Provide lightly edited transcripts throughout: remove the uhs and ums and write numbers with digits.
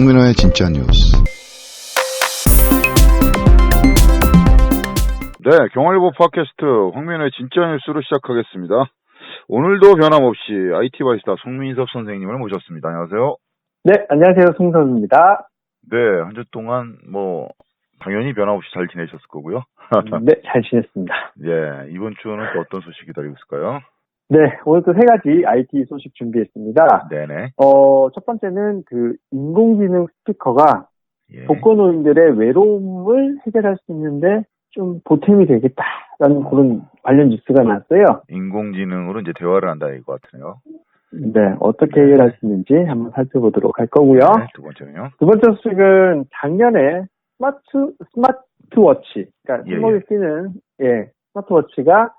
황민호의 진짜 뉴스. 네, 경활일보 팟캐스트 황민호의 진짜 뉴스로 시작하겠습니다. 오늘도 변함없이 IT 바이스타 송민섭 선생님을 모셨습니다. 안녕하세요. 네, 안녕하세요. 송선입니다. 네, 한 주 동안 당연히 변함없이 잘 지내셨을 거고요. 네, 잘 지냈습니다. 예, 이번 주는 또 어떤 소식이 기다리고 있을까요? 네, 오늘 또 세 가지 IT 소식 준비했습니다. 네네. 첫 번째는 인공지능 스피커가 예. 독거노인들의 외로움을 해결할 수 있는데 좀 보탬이 되겠다라는 그런 관련 뉴스가 나왔어요. 인공지능으로 이제 대화를 한다 이거 같으네요. 네, 어떻게 해결할 수 있는지 한번 살펴보도록 할 거고요. 네, 두 번째는요? 두 번째 소식은 작년에 스마트워치, 그러니까 손목에 끼는 스마트워치가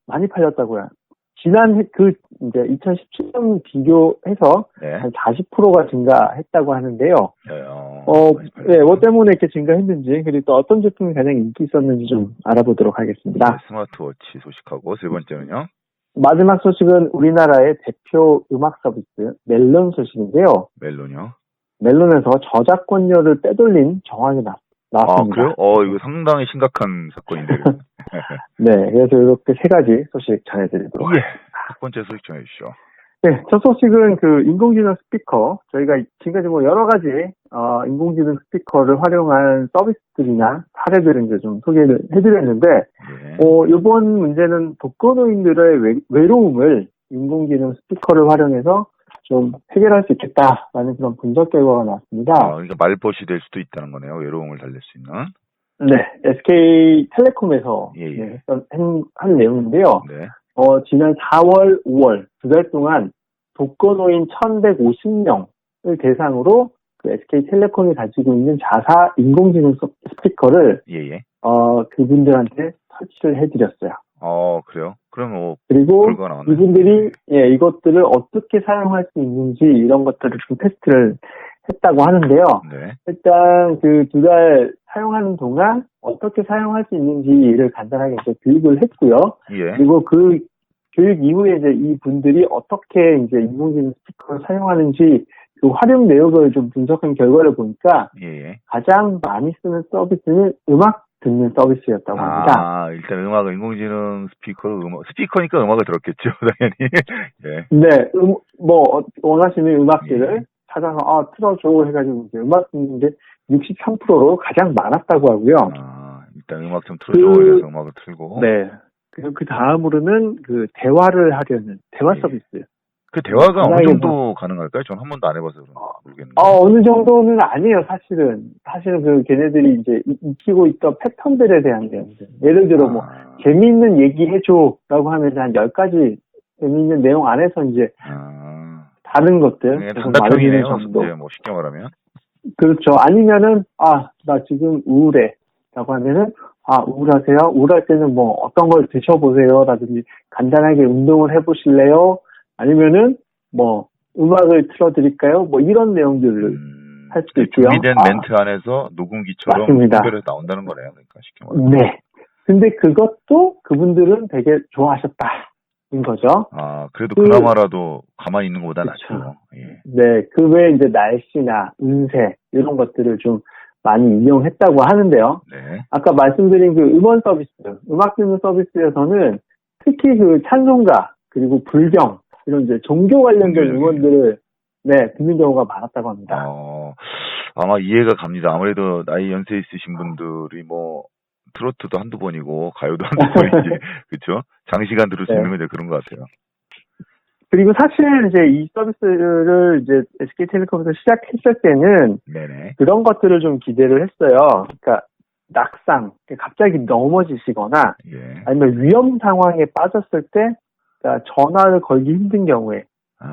많이 팔렸다고요. 지난 이제 2017년 비교해서 네. 한 40%가 증가했다고 하는데요. 네, 뭐 때문에 이렇게 증가했는지, 그리고 또 어떤 제품이 가장 인기 있었는지 좀 알아보도록 하겠습니다. 네, 스마트워치 소식하고 세 번째는요? 마지막 소식은 우리나라의 대표 음악 서비스 멜론 소식인데요. 멜론이요? 멜론에서 저작권료를 빼돌린 정황이 나왔습니다. 아, 그래요? 이거 상당히 심각한 사건인데요. 네, 그래서 이렇게 세 가지 소식 전해드리도록 하겠습니다. 첫 번째 소식 전해주시죠. 네, 첫 소식은 인공지능 스피커. 저희가 지금까지 여러 가지, 인공지능 스피커를 활용한 서비스들이나 사례들을 이제 좀 소개를 해드렸는데, 이번 문제는 독거노인들의 외로움을 인공지능 스피커를 활용해서 좀 해결할 수 있겠다라는 그런 분석 결과가 나왔습니다. 그러니까 말벗이 될 수도 있다는 거네요. 외로움을 달랠 수 있는. 네, SK텔레콤에서 한 내용인데요. 네. 지난 4월, 5월 두 달 동안 독거노인 1,150명을 대상으로 SK텔레콤이 가지고 있는 자사 인공지능 스피커를 그분들한테 설치를 해드렸어요. 그래요? 그럼 그리고 결과가 나왔나요? 이분들이 이것들을 어떻게 사용할 수 있는지 이런 것들을 좀 테스트를 했다고 하는데요. 네. 일단 두 달 사용하는 동안 어떻게 사용할 수 있는지를 간단하게 이제 교육을 했고요. 예. 그리고 그 교육 이후에 이제 이 분들이 어떻게 이제 인공지능 스피커를 사용하는지 그 활용 내역을 좀 분석한 결과를 보니까 가장 많이 쓰는 서비스는 음악 듣는 서비스였다고 합니다. 일단 음악을 인공지능 스피커니까 음악을 들었겠죠, 당연히. 예. 네, 원하시는 음악들을 찾아서 틀어줘 해가지고 이제 음악 듣는데 63%로 가장 많았다고 하고요. 일단 음악 좀 틀어줘 해서 음악을 틀고. 네. 그리고 그 다음으로는 대화를 하려는 대화 서비스. 그 대화가 어느 정도 가능할까요? 전 한 번도 안 해봐서 모르겠는데. 어느 정도는 아니에요, 사실은. 사실은 걔네들이 이제 익히고 있던 패턴들에 대한 내용들. 예를 들어 재미있는 얘기 해줘라고 하면 한 10가지 재미있는 내용 안에서 이제 다른 것들. 단답형이네요, 이제 쉽게 말하면. 그렇죠. 아니면은, 나 지금 우울해. 라고 하면은, 우울하세요? 우울할 때는 어떤 걸 드셔보세요. 라든지, 간단하게 운동을 해보실래요? 아니면은, 음악을 틀어드릴까요? 이런 내용들을 할 수도 있고요. 준비된 멘트 안에서 녹음기처럼 특별히 나온다는 거네요. 그러니까 쉽게 말하면. 네. 근데 그것도 그분들은 되게 좋아하셨다인 거죠. 그래도 그나마라도 가만히 있는 것보다 낫죠. 예. 네. 그 외에 이제 날씨나 운세, 이런 것들을 좀 많이 이용했다고 하는데요. 네. 아까 말씀드린 음원 서비스, 음악 듣는 서비스에서는 특히 찬송가, 그리고 불경, 이런 이제 종교 관련된 음원들을 듣는 경우가 많았다고 합니다. 아마 이해가 갑니다. 아무래도 나이 연세 있으신 분들이 트로트도 한두 번이고 가요도 한두 번이지, 그렇죠? 장시간 들을 수 있는 건 이제 그런 것 같아요. 그리고 사실 이제 이 서비스를 이제 SK텔레콤에서 시작했을 때는 그런 것들을 좀 기대를 했어요. 그러니까 낙상, 갑자기 넘어지시거나 아니면 위험 상황에 빠졌을 때 그러니까 전화를 걸기 힘든 경우에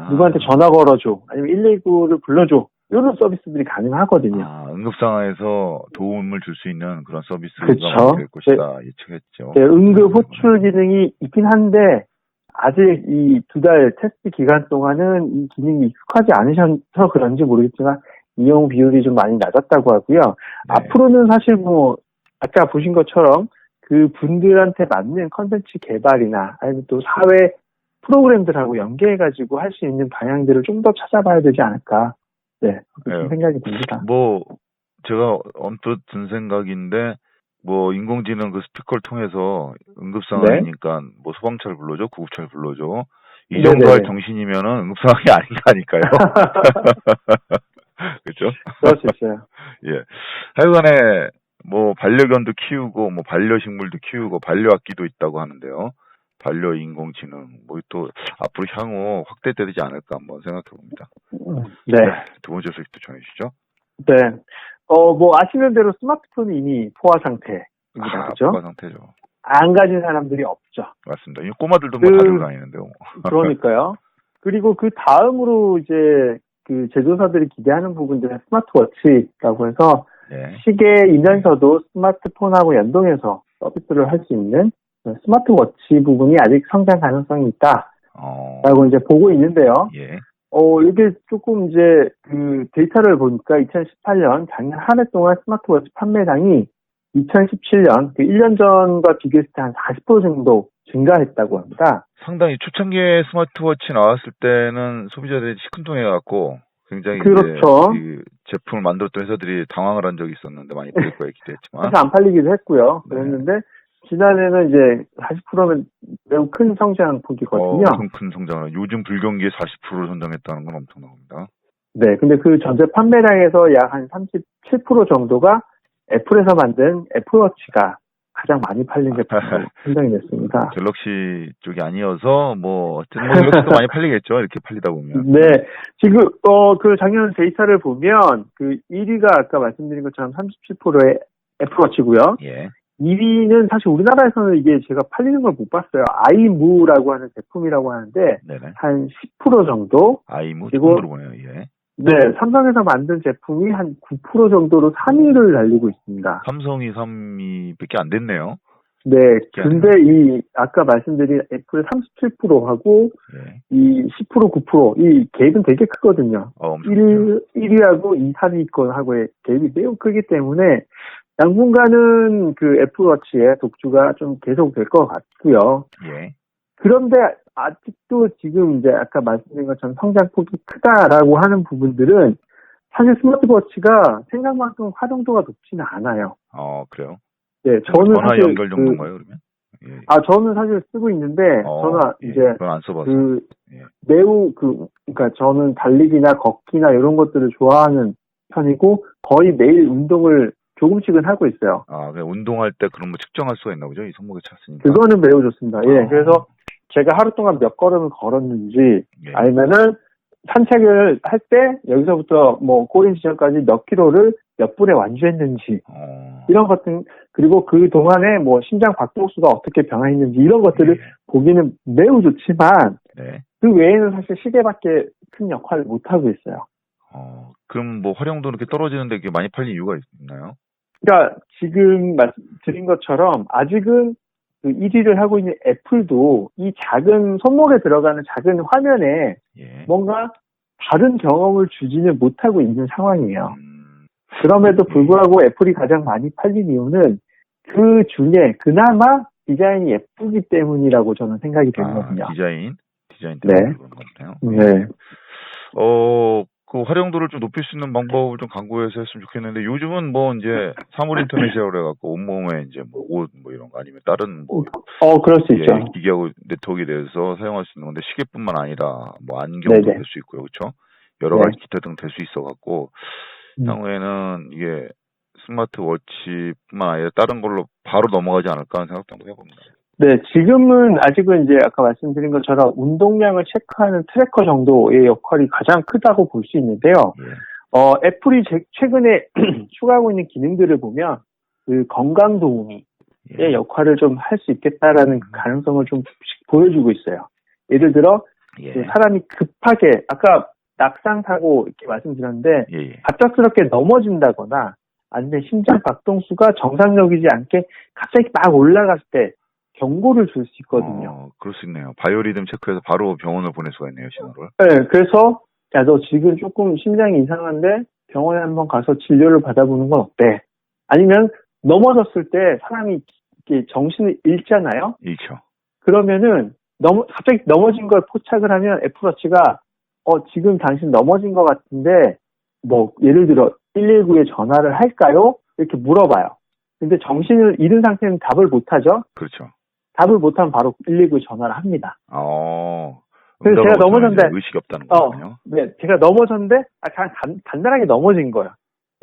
누구한테 전화 걸어줘, 아니면 119를 불러줘, 이런 서비스들이 가능하거든요. 응급 상황에서 도움을 줄 수 있는 그런 서비스가 될 것이다 예측했죠. 응급 호출 기능이 있긴 한데 아직 이 2달 테스트 기간 동안은 이 기능이 익숙하지 않으셔서 그런지 모르겠지만 이용 비율이 좀 많이 낮았다고 하고요. 앞으로는 사실 아까 보신 것처럼 그 분들한테 맞는 컨텐츠 개발이나 아니면 또 사회 프로그램들하고 연계해가지고 할 수 있는 방향들을 좀 더 찾아봐야 되지 않을까 네, 그렇게 예. 생각이 듭니다. 뭐 제가 언뜻 든 생각인데 뭐 인공지능 그 스피커를 통해서 응급 상황이니까 뭐 소방차를 불러줘, 구급차를 불러줘. 이 정도 할 네네네. 정신이면은 응급 상황이 아닌가니까요. 그렇죠? 그럴 수 있어요. 예. 하여간에 뭐 반려견도 키우고 뭐 반려식물도 키우고 반려악기도 있다고 하는데요. 반려 인공지능 뭐 또 앞으로 향후 확대되지 않을까 한번 생각해 봅니다. 네. 네, 두 번째 소식도 전해 주시죠. 네. 뭐 아시는 대로 스마트폰이 이미 포화 상태입니다. 그죠? 포화 상태죠. 안 가진 사람들이 없죠. 맞습니다. 이 꼬마들도 뭐 가지고 다니는데요. 그러니까요. 그리고 그 다음으로 이제 그 제조사들이 기대하는 부분들은 스마트워치라고 해서 네. 시계이면서도 스마트폰하고 연동해서 서비스를 할 수 있는 스마트워치 부분이 아직 성장 가능성이 있다라고 이제 보고 있는데요. 예. 이게 조금 이제 그 데이터를 보니까 2018년 작년 한 해 동안 스마트워치 판매량이 2017년 그 1년 전과 비교했을 때 한 40% 정도 증가했다고 합니다. 상당히 초창기에 스마트워치 나왔을 때는 소비자들이 시큰둥해갖고 굉장히 그렇죠. 이제 이 제품을 만들었던 회사들이 당황을 한 적이 있었는데 많이 팔릴 거에 기대했지만 사실 안 팔리기도 했고요. 네. 그랬는데 지난해는 이제 40%면 매우 큰 성장폭이거든요. 엄청 큰 성장을 요즘 불경기에 40%를 선정했다는 건 엄청난 겁니다. 네, 근데 그 전체 판매량에서 약 한 37% 정도가 애플에서 만든 애플워치가 가장 많이 팔린 제품으로 선정이 됐습니다. 갤럭시 쪽이 아니어서 뭐 갤럭시도 많이 팔리겠죠. 이렇게 팔리다 보면. 네, 지금 그 작년 데이터를 보면 그 1위가 아까 말씀드린 것처럼 37%의 애플워치고요. 예. 2위는 사실 우리나라에서는 이게 제가 팔리는 걸 못 봤어요. 아이무라고 하는 제품이라고 하는데 네네. 한 10% 정도. 아이무 그리고 처음 들어보네요. 예. 네, 삼성에서 만든 제품이 한 9% 정도로 3위를 달리고 있습니다. 삼성이 3위밖에 안 됐네요. 네, 근데 이 아까 말씀드린 애플 37%하고 예. 이 10%, 9% 이 갭은 되게 크거든요. 엄청 1위하고 2, 3위권하고의 갭이 매우 크기 때문에 당분간은 그 애플워치의 독주가 좀 계속될 것 같고요. 예. 그런데 아직도 지금 이제 아까 말씀드린 것처럼 성장폭이 크다라고 하는 부분들은 사실 스마트워치가 생각만큼 활용도가 높지는 않아요. 그래요? 네, 저는 전화 사실 연결 정도인가요, 그러면? 예. 저는 사실 쓰고 있는데 저는 예. 이제 그건 안 써봐서. 예. 매우 그러니까 저는 달리기나 걷기나 이런 것들을 좋아하는 편이고 거의 매일 운동을 조금씩은 하고 있어요. 그냥 운동할 때 그런 거 측정할 수가 있나 보죠? 이 손목에 찼으니까. 그거는 매우 좋습니다. 예, 그래서 제가 하루 동안 몇 걸음을 걸었는지 예. 아니면은 산책을 할 때 여기서부터 뭐 꼬린 지점까지 몇 킬로를 몇 분에 완주했는지 이런 것들 그리고 그 동안에 뭐 심장 박동수가 어떻게 변화했는지 이런 것들을 예. 보기는 매우 좋지만 네. 그 외에는 사실 시계밖에 큰 역할을 못 하고 있어요. 그럼 뭐 활용도 이렇게 떨어지는데 이게 많이 팔린 이유가 있나요? 그러니까 지금 말씀드린 것처럼 아직은 그 1위를 하고 있는 애플도 이 작은 손목에 들어가는 작은 화면에 예. 뭔가 다른 경험을 주지는 못하고 있는 상황이에요. 그럼에도 불구하고 애플이 가장 많이 팔린 이유는 그 중에 그나마 디자인이 예쁘기 때문이라고 저는 생각이 되거든요. 디자인 때문에 네. 그런 것 같네요. 네. 그 활용도를 좀 높일 수 있는 방법을 좀 강구해서 했으면 좋겠는데 요즘은 뭐 이제 사물 인터넷이라고 그래갖고 온몸에 이제 뭐 옷 뭐 이런 거 아니면 다른 뭐 그럴 수 있죠. 기계하고 네트워크에 대해서 사용할 수 있는 건데 시계뿐만 아니라 뭐 안경도 될 수 있고요, 그렇죠? 여러 가지 기타 등 될 수 있어갖고 향후에는 이게 스마트워치뿐만 아니라 다른 걸로 바로 넘어가지 않을까 하는 생각도 한번 해봅니다. 네, 지금은 아직은 이제 아까 말씀드린 것처럼 운동량을 체크하는 트래커 정도의 역할이 가장 크다고 볼 수 있는데요. 예. 애플이 최근에 추가하고 있는 기능들을 보면 그 건강 도우미의 역할을 좀 할 수 있겠다라는 가능성을 좀 보여주고 있어요. 예를 들어 그 사람이 급하게 아까 낙상 사고 이렇게 말씀드렸는데 갑작스럽게 넘어진다거나 아니면 심장 박동수가 정상적이지 않게 갑자기 막 올라갔을 때 경고를 줄 수 있거든요. 그럴 수 있네요. 바이오리듬 체크해서 바로 병원을 보낼 수가 있네요, 신호를. 네, 그래서 야, 너 지금 조금 심장이 이상한데 병원에 한번 가서 진료를 받아보는 건 어때? 아니면 넘어졌을 때 사람이 이렇게 정신을 잃잖아요. 잃죠. 그러면은 갑자기 넘어진 걸 포착을 하면 애플워치가 지금 당신 넘어진 것 같은데 뭐 예를 들어 119에 전화를 할까요? 이렇게 물어봐요. 근데 정신을 잃은 상태는 답을 못하죠. 그렇죠. 답을 못하면 바로 119에 전화를 합니다. 그래서 제가 넘어졌는데 의식이 없다는 거군요. 네, 제가 넘어졌는데 그냥 간단하게 넘어진 거예요.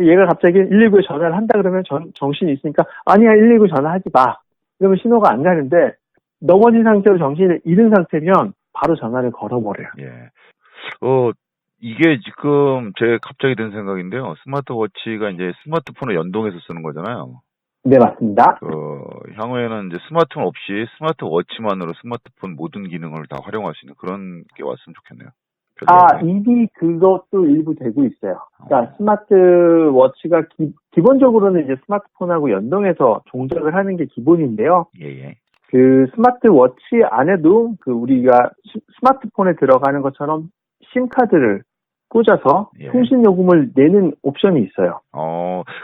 얘가 갑자기 119에 전화를 한다 그러면 정신이 있으니까 아니야 119 전화하지 마. 그러면 신호가 안 가는데 넘어진 상태로 정신을 잃은 상태면 바로 전화를 걸어버려요. 예. 이게 지금 제 갑자기 든 생각인데요. 스마트워치가 이제 스마트폰에 연동해서 쓰는 거잖아요. 네, 맞습니다. 향후에는 이제 스마트폰 없이 스마트워치만으로 스마트폰 모든 기능을 다 활용할 수 있는 그런 게 왔으면 좋겠네요. 이미 그것도 일부 되고 있어요. 그러니까 스마트워치가 기본적으로는 이제 스마트폰하고 연동해서 동작을 하는 게 기본인데요. 예. 그 스마트워치 안에도 우리가 스마트폰에 들어가는 것처럼 심카드를 꽂아서 통신 요금을 내는 옵션이 있어요.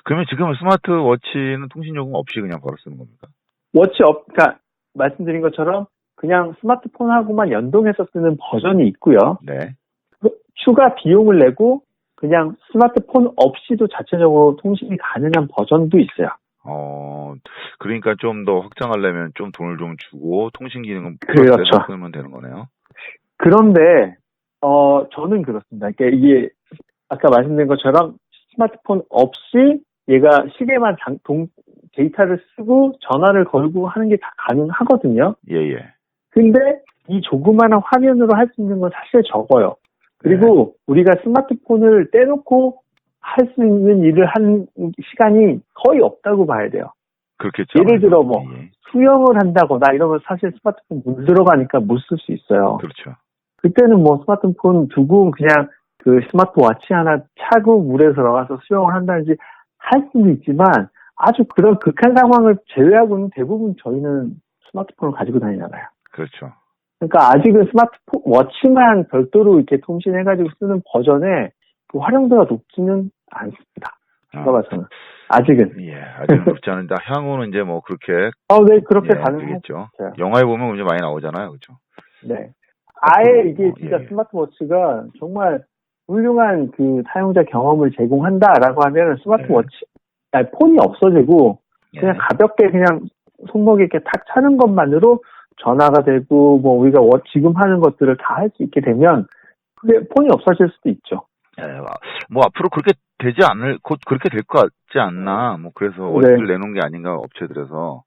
그러면 지금 스마트워치는 통신 요금 없이 그냥 바로 쓰는 겁니까? 그러니까 말씀드린 것처럼 그냥 스마트폰하고만 연동해서 쓰는 버전이 있고요. 네. 추가 비용을 내고 그냥 스마트폰 없이도 자체적으로 통신이 가능한 버전도 있어요. 그러니까 좀 더 확장하려면 좀 돈을 좀 주고 통신 기능은 그렇죠. 쓰면 되는 거네요. 그런데 저는 그렇습니다. 그러니까 이게 아까 말씀드린 것처럼 스마트폰 없이 얘가 시계만 데이터를 쓰고 전화를 걸고 하는 게 다 가능하거든요. 예. 근데 이 조그마한 화면으로 할 수 있는 건 사실 적어요. 그리고 우리가 스마트폰을 떼놓고 할 수 있는 일을 하는 시간이 거의 없다고 봐야 돼요. 그렇겠죠. 예를 들어 수영을 한다거나 이러면 사실 스마트폰 물 들어가니까 못 쓸 수 있어요. 그렇죠. 그때는 스마트폰 두고 그냥 그 스마트워치 하나 차고 물에 들어가서 수영을 한다든지 할 수는 있지만 아주 그런 극한 상황을 제외하고는 대부분 저희는 스마트폰을 가지고 다니잖아요. 그렇죠. 그러니까 아직은 스마트워치만 별도로 이렇게 통신해가지고 쓰는 버전에 그 활용도가 높지는 않습니다. 제가 봐서는. 아직은. 아직은 높지 않은데 향후는 이제 그렇게. 네, 그렇게 가능하겠죠. 영화에 보면 이제 많이 나오잖아요. 그렇죠. 네. 아예 이게 진짜 스마트워치가 정말 훌륭한 그 사용자 경험을 제공한다라고 하면 스마트워치, 폰이 없어지고 그냥 가볍게 그냥 손목에 이렇게 탁 차는 것만으로 전화가 되고 우리가 지금 하는 것들을 다 할 수 있게 되면 그게 폰이 없어질 수도 있죠. 앞으로 그렇게 되지 곧 그렇게 될 것 같지 않나. 그래서 워치를 내놓은 게 아닌가 업체들에서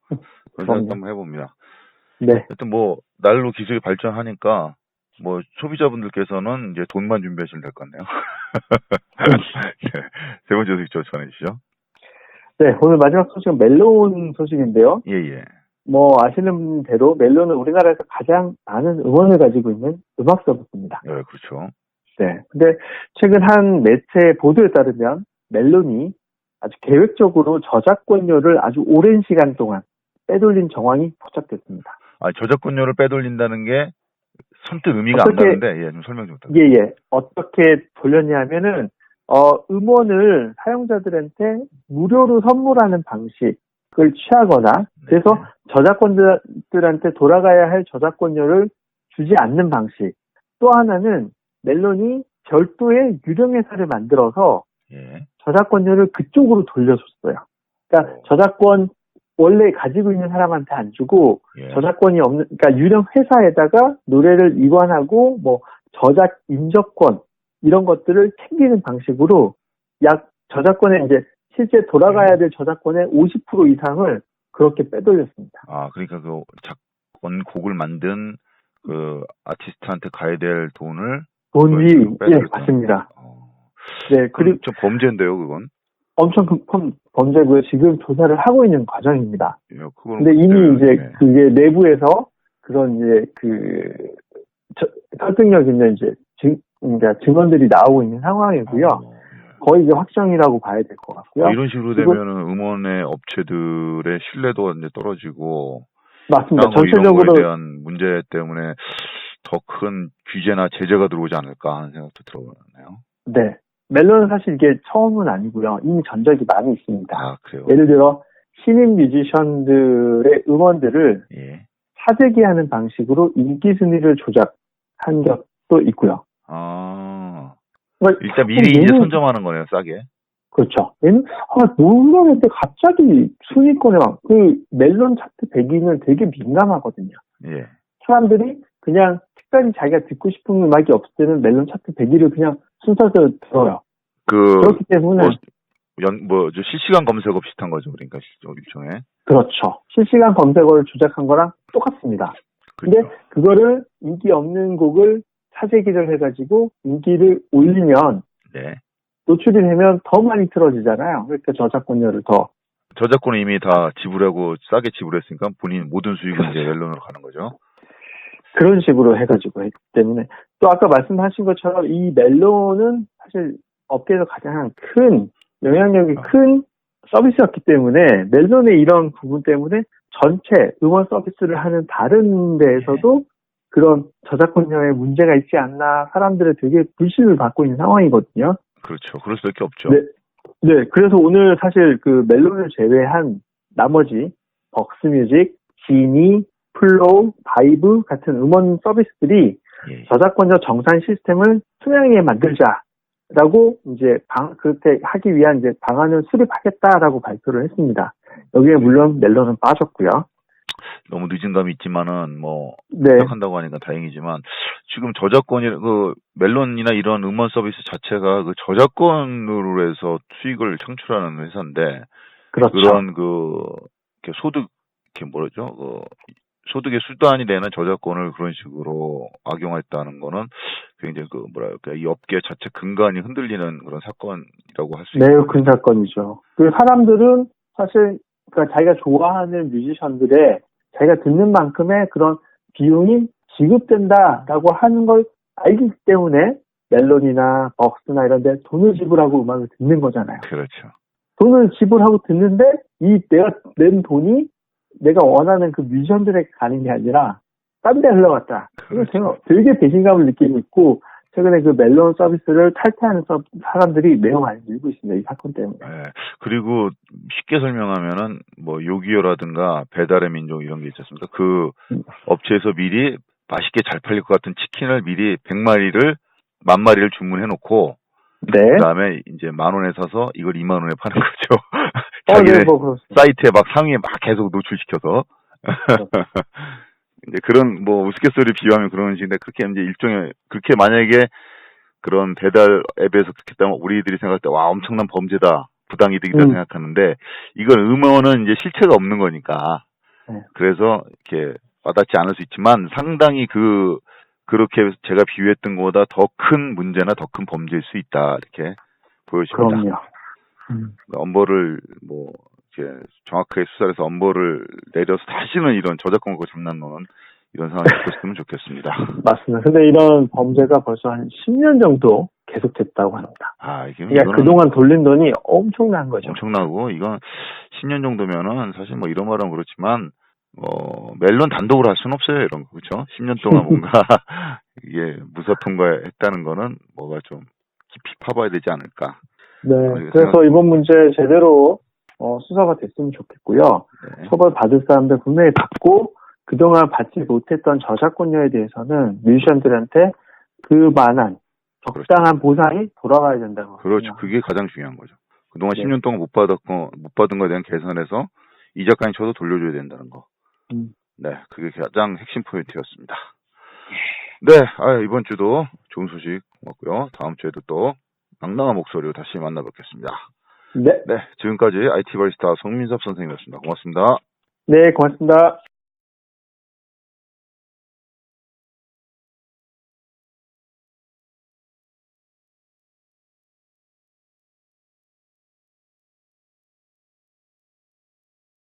그런 생각 한번 해봅니다. 네. 하여튼 날로 기술이 발전하니까 소비자분들께서는 이제 돈만 준비하시면 될 것 같네요. 세 번째 소식 전해주시죠. 네, 오늘 마지막 소식은 멜론 소식인데요. 예. 아시는 대로 멜론은 우리나라에서 가장 많은 음원을 가지고 있는 음악 서비스입니다. 네, 그렇죠. 네. 근데 최근 한 매체 보도에 따르면 멜론이 아주 계획적으로 저작권료를 아주 오랜 시간 동안 빼돌린 정황이 포착됐습니다. 저작권료를 빼돌린다는 게 선뜻 의미가 안 가는데, 좀 설명 좀 부탁드립니다. 예. 어떻게 돌렸냐면은, 음원을 사용자들한테 무료로 선물하는 방식을 취하거나, 그래서 저작권들한테 돌아가야 할 저작권료를 주지 않는 방식. 또 하나는 멜론이 별도의 유령 회사를 만들어서 저작권료를 그쪽으로 돌려줬어요. 그러니까 저작권 원래 가지고 있는 사람한테 안 주고 저작권이 없는, 그러니까 유령 회사에다가 노래를 이관하고 저작 인접권 이런 것들을 챙기는 방식으로 저작권에 이제 실제 돌아가야 될 저작권의 50% 이상을 그렇게 빼돌렸습니다. 그러니까 원곡을 만든 아티스트한테 가야 될 돈이 맞습니다. 네, 그리고 좀 범죄인데요, 그건. 엄청 큰 범죄고요. 지금 조사를 하고 있는 과정입니다. 근데 이미 이제 그게 내부에서 그런 이제 설득력 있는 이제 증언들이 나오고 있는 상황이고요. 거의 이제 확정이라고 봐야 될 것 같고요. 이런 식으로 되면은 음원의 업체들의 신뢰도가 이제 떨어지고. 맞습니다. 전체적으로. 이런 거에 대한 문제 때문에 더 큰 규제나 제재가 들어오지 않을까 하는 생각도 들어보네요. 네. 멜론은 사실 이게 처음은 아니고요. 이미 전적이 많이 있습니다. 그래요? 예를 들어 신인 뮤지션들의 음원들을 사재기하는 방식으로 인기 순위를 조작한 것도 있고요. 일단 미리 이제 선점하는 거네요, 싸게. 그렇죠. 모르겠는데 갑자기 순위권에 그 멜론 차트 100위는 되게 민감하거든요. 예. 사람들이 그냥 특별히 자기가 듣고 싶은 음악이 없을 때는 멜론 차트 100위를 그냥 순서대로 들어요. 그렇기 때문에 실시간 검색어 비슷한 거죠, 그러니까 일종의. 그렇죠. 실시간 검색어를 조작한 거랑 똑같습니다. 근데 그렇죠. 그거를 인기 없는 곡을 사재기를 해가지고 인기를 올리면 네. 노출이 되면 더 많이 틀어지잖아요. 그러니까 저작권료를 더. 저작권을 이미 다 지불하고 싸게 지불했으니까 본인 모든 수익은 이제 멜론으로 가는 거죠. 그런 식으로 해가지고 했기 때문에 또 아까 말씀하신 것처럼 이 멜론은 사실 업계에서 가장 큰 영향력이 큰 서비스였기 때문에 멜론의 이런 부분 때문에 전체 음원 서비스를 하는 다른 데에서도 그런 저작권료에 문제가 있지 않나 사람들의 되게 불신을 받고 있는 상황이거든요. 그렇죠. 그럴 수밖에 없죠. 네. 그래서 오늘 사실 그 멜론을 제외한 나머지 벅스뮤직, 지니, 플로우, 바이브 같은 음원 서비스들이 저작권료 정산 시스템을 투명하게 만들자라고 이제 그렇게 하기 위한 이제 방안을 수립하겠다라고 발표를 했습니다. 여기에 물론 멜론은 빠졌고요. 너무 늦은 감이 있지만은 시작한다고 하니까 다행이지만 지금 저작권이 멜론이나 이런 음원 서비스 자체가 그 저작권으로 해서 수익을 창출하는 회사인데 그렇죠. 그런 소득 소득의 수단이 되는 저작권을 그런 식으로 악용했다는 거는 굉장히 이 업계 자체 근간이 흔들리는 그런 사건이라고 할 수 있습니다. 매우 큰 사건이죠. 그 사람들은 사실 그러니까 자기가 좋아하는 뮤지션들의 자기가 듣는 만큼의 그런 비용이 지급된다라고 하는 걸 알기 때문에 멜론이나 벅스나 이런 데 돈을 지불하고 음악을 듣는 거잖아요. 그렇죠. 돈을 지불하고 듣는데 내가 낸 돈이 내가 원하는 그 뮤지션들에게 가는 게 아니라 딴 데 흘러갔다. 그래서 제가 되게 배신감을 느끼고 있고 최근에 그 멜론 서비스를 탈퇴하는 사람들이 매우 많이 늘고 있습니다. 이 사건 때문에. 네. 그리고 쉽게 설명하면은 요기요라든가 배달의 민족 이런 게 있지 않습니까? 그 업체에서 미리 맛있게 잘 팔릴 것 같은 치킨을 미리 100마리를 10,000마리를 주문해 놓고 그다음에 이제 10,000원에 사서 이걸 20,000원에 파는 거죠. 자기네 사이트에 막 상위에 막 계속 노출시켜서. 이제 그런 우스갯소리 비유하면 그런 식인데 그렇게 이제 일종의 그렇게 만약에 그런 배달 앱에서 그렇게 했다면 우리들이 생각할 때 와 엄청난 범죄다 부당이득이다 생각하는데 이건 음원은 이제 실체가 없는 거니까 그래서 이렇게 와닿지 않을 수 있지만 상당히 그렇게 제가 비유했던 것보다 더 큰 문제나 더 큰 범죄일 수 있다 이렇게 보여집니다. 그럼요. 엄벌을 이렇게 정확하게 수사를 해서 엄벌을 내려서 다시는 이런 저작권 거 장난노는 이런 상황이 없었으면 좋겠습니다. 맞습니다. 근데 이런 범죄가 벌써 한 10년 정도 계속됐다고 합니다. 그러니까 그동안 돌린 돈이 엄청난 거죠. 엄청나고 이건 10년 정도면은 사실 이런 말은 그렇지만 멜론 단독으로 할 수는 없어요. 이런 거 그렇죠? 10년 동안 뭔가 이게 무사 통과했다는 거는 뭐가 좀 깊이 파봐야 되지 않을까. 네. 그래서 이번 문제 제대로 수사가 됐으면 좋겠고요. 처벌 받을 사람들 분명히 받고 그동안 받지 못했던 저작권료에 대해서는 뮤지션들한테 그만한 적당한 보상이 돌아가야 된다고. 그렇죠. 그게 가장 중요한 거죠. 그동안 10년 동안 못 받은 거에 대한 계산해서 이자까지 쳐도 돌려줘야 된다는 거. 네, 그게 가장 핵심 포인트였습니다. 네, 이번 주도 좋은 소식 고맙고요. 다음 주에도 또 낭낭한 목소리로 다시 만나뵙겠습니다. 네. 지금까지 IT 바리스타 송민섭 선생님이었습니다. 고맙습니다. 네, 고맙습니다.